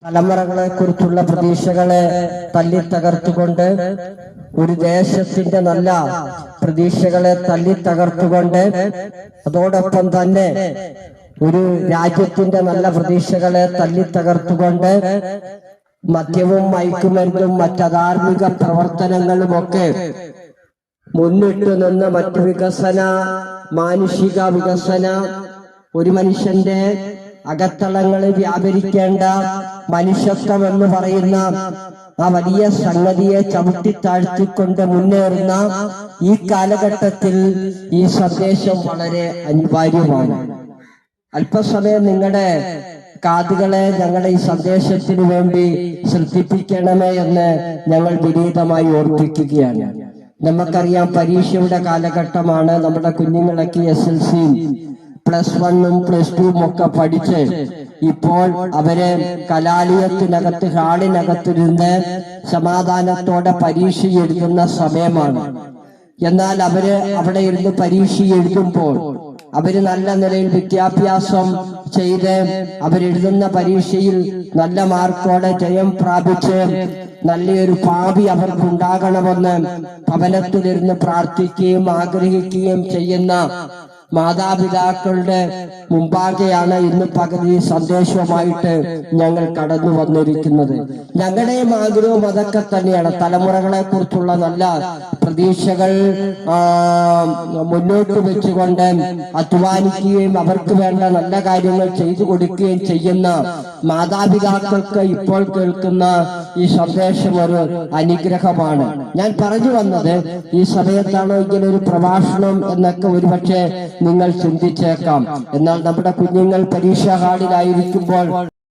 തലമുറകളെ കുറിച്ചുള്ള പ്രതീക്ഷകളെ തല്ലി തകർത്തുകൊണ്ട്, ഒരു ദേശത്തിന്റെ നല്ല പ്രതീക്ഷകളെ തല്ലി തകർത്തുകൊണ്ട്, അതോടൊപ്പം തന്നെ ഒരു രാജ്യത്തിന്റെ നല്ല പ്രതീക്ഷകളെ തല്ലി തകർത്തുകൊണ്ട് മദ്യവും മയക്കുമരുന്നും മറ്റധാർമിക പ്രവർത്തനങ്ങളുമൊക്കെ മുന്നിട്ട് നിന്ന് മറ്റു വികസന, മാനുഷിക വികസന, ഒരു മനുഷ്യന്റെ അകത്തളങ്ങളിൽ വ്യാപരിക്കേണ്ട മനുഷ്യത്വം എന്ന് പറയുന്ന ആ വലിയ സംഗതിയെ ചവിട്ടിത്താഴ്ത്തിക്കൊണ്ട് മുന്നേറുന്ന ഈ കാലഘട്ടത്തിൽ ഈ സന്ദേശം വളരെ അനിവാര്യമാണ്. അല്പസമയം നിങ്ങളുടെ കാതുകളെ ഞങ്ങളുടെ ഈ സന്ദേശത്തിനു വേണ്ടി ശ്രദ്ധിപ്പിക്കണമേ എന്ന് ഞങ്ങൾ വിനീതമായി ഓർപ്പിക്കുകയാണ്. നമുക്കറിയാം, പരീക്ഷയുടെ കാലഘട്ടമാണ്. നമ്മുടെ കുഞ്ഞുങ്ങളൊക്കെ SLC +1 +2 ഒക്കെ പഠിച്ച് ഇപ്പോൾ അവരെ കലാലയത്തിനകത്ത്, ഹാളിനകത്തിരുന്ന് സമാധാനത്തോടെ പരീക്ഷ എഴുതുന്ന സമയമാണ്. എന്നാൽ അവര് അവിടെ ഇരുന്ന് പരീക്ഷ എഴുതുമ്പോൾ അവര് നല്ല നിലയിൽ വിദ്യാഭ്യാസം ചെയ്ത് അവരെഴുതുന്ന പരീക്ഷയിൽ നല്ല മാർക്കോടെ ജയം പ്രാപിച്ച് നല്ലൊരു ഭാവി അവർക്കുണ്ടാകണമെന്ന് ഭവനത്തിലിരുന്ന് പ്രാർത്ഥിക്കുകയും ആഗ്രഹിക്കുകയും ചെയ്യുന്ന മാതാപിതാക്കളുടെ മുമ്പാകെയാണ് ഇന്ന് പകുതി സന്ദേശവുമായിട്ട് ഞങ്ങൾ കടന്നു വന്നിരിക്കുന്നത്. ഞങ്ങളുടെയും ആഗ്രഹവും അതൊക്കെ തന്നെയാണ്. തലമുറകളെ കുറിച്ചുള്ള നല്ല പ്രതീക്ഷകൾ മുന്നോട്ട് വെച്ചുകൊണ്ട് അധ്വാനിക്കുകയും അവർക്ക് വേണ്ട നല്ല കാര്യങ്ങൾ ചെയ്തു കൊടുക്കുകയും ചെയ്യുന്ന മാതാപിതാക്കൾക്ക് ഇപ്പോൾ കേൾക്കുന്ന ഈ സന്ദേശം ഒരു അനുഗ്രഹമാണ്. ഞാൻ പറഞ്ഞു വന്നത്, ഈ സമയത്താണോ ഇങ്ങനെ ഒരു പ്രഭാഷണം എന്നൊക്കെ ഒരുപക്ഷെ നിങ്ങൾ ചിന്തിച്ചേക്കാം. എന്നാൽ നമ്മുടെ കുഞ്ഞുങ്ങൾ പരീക്ഷാ ഹാളിലായിരിക്കുമ്പോൾ